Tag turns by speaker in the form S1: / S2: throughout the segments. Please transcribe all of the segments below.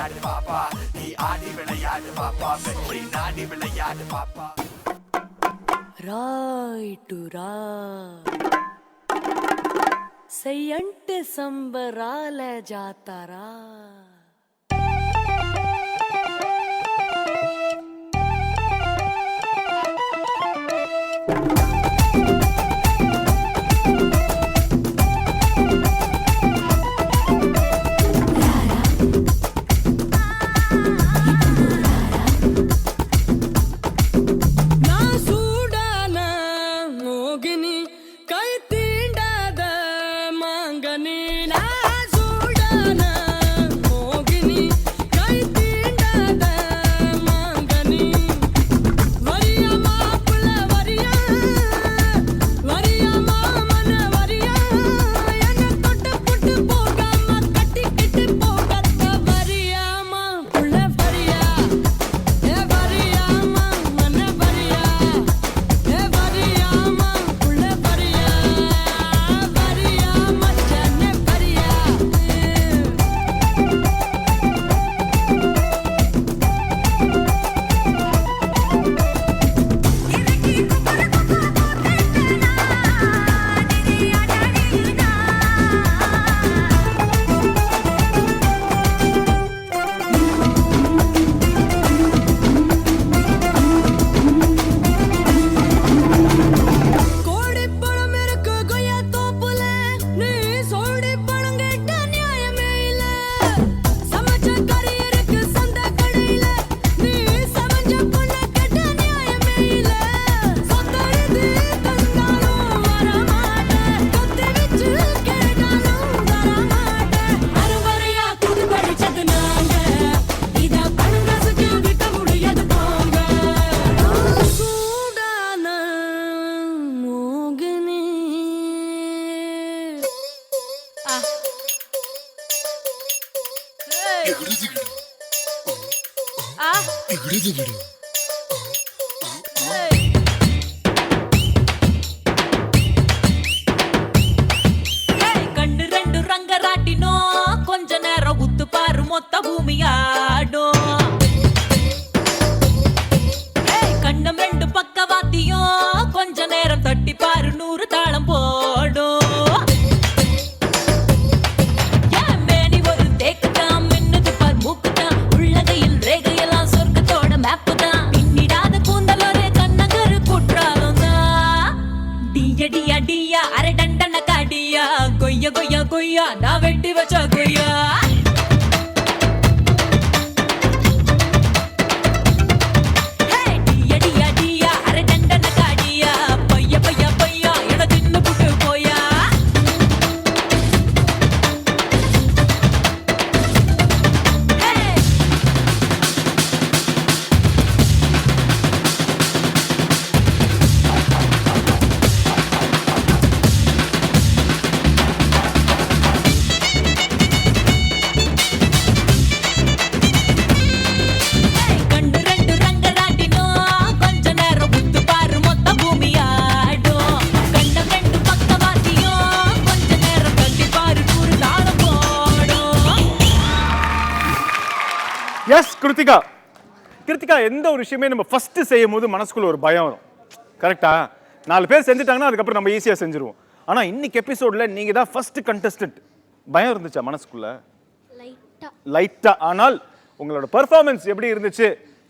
S1: விளையாடு பாப்பா, நீ ஆடி விளையாடு பாப்பா, வெற்றி நாடி விளையாடு பாப்பா.
S2: రాయిటురా సయ్యంటే సంబరాల జాతరా
S3: கண்டு ரெண்டு ரங்கராட்டினோ கொஞ்ச நேரம் உத்து பாரு மொத்த பூமியாடும். கண்டம் ரெண்டு பக்கவாத்தியும் கொஞ்ச நேரம் தட்டி பாரு 100 தாளம் போடும். அரை டண்டன காடியா கொய்யா கொய்யா கொய்யா நான் வெட்டி வச்சா கொய்யா.
S4: எஸ் கிருத்திகா, கிருத்திகா எந்த ஒரு விஷயமே நம்ம ஃபர்ஸ்ட் செய்யும் போது மனசுக்குள்ள ஒரு பயம் வரும். கரெக்டா? 4 பேர் செஞ்சுட்டாங்கன்னா அதுக்கப்புறம் நம்ம ஈஸியா செஞ்சிருவோம். ஆனா இன்னைக்கு எபிசோட்ல நீங்க தான் ஃபர்ஸ்ட் கண்டஸ்டன்ட். பயம் இருந்துச்சா மனசுக்குள்ள? லைட்டா. ஆனால் உங்களோட பெர்ஃபார்மன்ஸ் எப்படி இருந்துச்சு?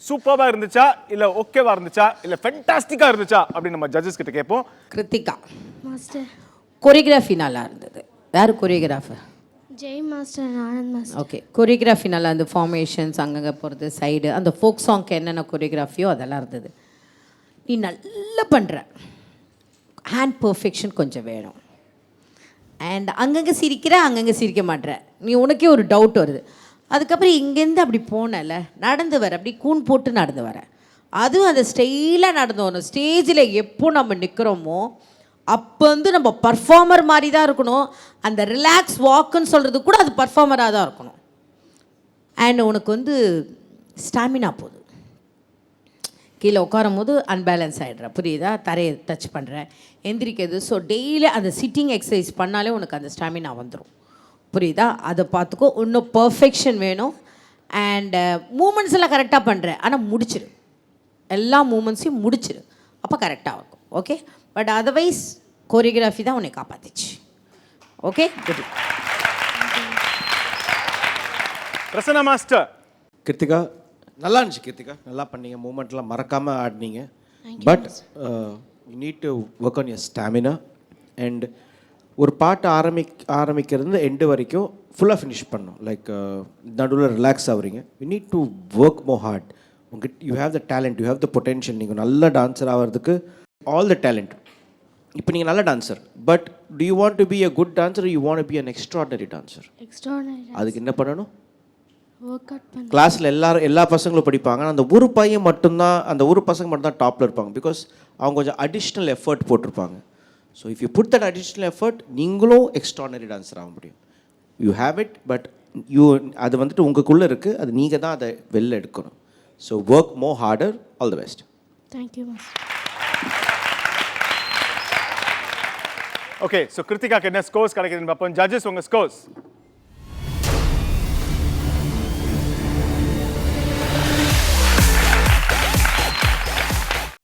S4: சூப்பரா இருந்துச்சா இல்ல ஓகேவா இருந்துச்சா இல்ல ஃபென்டாஸ்டிக்கா இருந்துச்சா அப்படி நம்ம ஜட்ஜஸ் கிட்ட கேட்போம்.
S5: கிருத்திகா மாஸ்டர் கோரியோகிராஃபி நல்லா இருந்தது. யார் choreographer?
S6: Jai master, Anand master.
S5: Okay, choreography நல்லா, அந்த ஃபார்மேஷன்ஸ் அங்கங்கே போகிறது, சைடு, அந்த ஃபோக் சாங்க்கு என்னென்ன கொரியோகிராஃபியோ அதெல்லாம் இருந்தது. நீ நல்லா பண்ணுற, ஹேண்ட் பர்ஃபெக்ஷன் கொஞ்சம் வேணும். அண்ட் அங்கங்கே சிரிக்கிற, அங்கங்கே சிரிக்க மாட்டேற. நீ உனக்கே ஒரு டவுட் வருது. அதுக்கப்புறம் இங்கேருந்து அப்படி போனல, நடந்து வர, அப்படி கூன் போட்டு நடந்து வர, அதுவும் அந்த ஸ்டைலாக நடந்து வரணும். ஸ்டேஜில் எப்போ நம்ம நிற்கிறோமோ அப்போ வந்து நம்ம பர்ஃபார்மர் மாதிரி தான் இருக்கணும். அந்த ரிலாக்ஸ் வாக்குன்னு சொல்கிறது கூட அது பர்ஃபார்மராக தான் இருக்கணும். அண்ட் உனக்கு வந்து ஸ்டாமினா போகுது. கீழே உட்காரும் போது அன்பேலன்ஸ் ஆகிடுற, புரியுதா? தரையை டச் பண்ணுற, எந்திரிக்கிறது. ஸோ டெய்லி அந்த சிட்டிங் எக்ஸசைஸ் பண்ணாலே உனக்கு அந்த ஸ்டாமினா வந்துடும், புரியுதா? அதை பார்த்துக்கோ. இன்னும் பர்ஃபெக்ஷன் வேணும். அண்ட் மூமெண்ட்ஸ் எல்லாம் கரெக்டாக பண்ணுற ஆனால் முடிச்சிரு, எல்லா மூமெண்ட்ஸையும் முடிச்சிரு, அப்போ கரெக்டாக இருக்கும். ஓகே, பட் அதர்வைஸ் கோரியோகிராஃபி தான் உன்னை காப்பாற்றிச்சு. Okay, good.
S4: Prasanna master.
S7: Krithika நல்லா இருந்துச்சு. கிருத்திகா நல்லா பண்ணீங்க, மூமெண்ட்லாம் மறக்காமல் ஆடினீங்க. But you need to work on your stamina. And ஒரு பாட்டு ஆரம்பிக்கிறது எண்டு வரைக்கும் ஃபுல்லாக ஃபினிஷ் பண்ணணும். லைக் நடுவில் ரிலாக்ஸ் ஆகுறீங்க. You need to work more hard. உங்ககிட்ட you have the talent, you have the potential. நீங்கள் நல்ல டான்ஸர் ஆகிறதுக்கு ஆல் த டேலண்ட். இப்போ நீங்கள் நல்ல dancer, but to you want to be a good dancer, you want to be an extraordinary dancer.
S6: Extraordinary
S7: அதுக்கு என்ன பண்ணணும்?
S6: ஒர்க் அவுட் பண்ண.
S7: கிளாஸில் எல்லா பசங்களும் படிப்பாங்க, அந்த ஒரு பையன் மட்டும்தான், அந்த ஒரு பசங்க மட்டும்தான் டாப்பில் இருப்பாங்க. பிகாஸ் அவங்க கொஞ்சம் அடிஷ்னல் எஃபர்ட் போட்டிருப்பாங்க. So if you put that additional effort, நீங்களும் எக்ஸ்ட்ரானரி டான்ஸர் ஆக முடியும். யூ ஹேவ் இட், பட் அது வந்துட்டு உங்களுக்குள்ளே இருக்குது, அது நீங்கள் தான் அதை வெளில எடுக்கணும். So work more harder. All the best.
S6: Thank you master.
S4: Okay, so கிருத்திகாக்கு என்ன ஸ்கோர்ஸ் கிடைக்குதுன்னு பார்ப்போம். ஜட்ஜஸ் உங்கள் ஸ்கோர்ஸ்.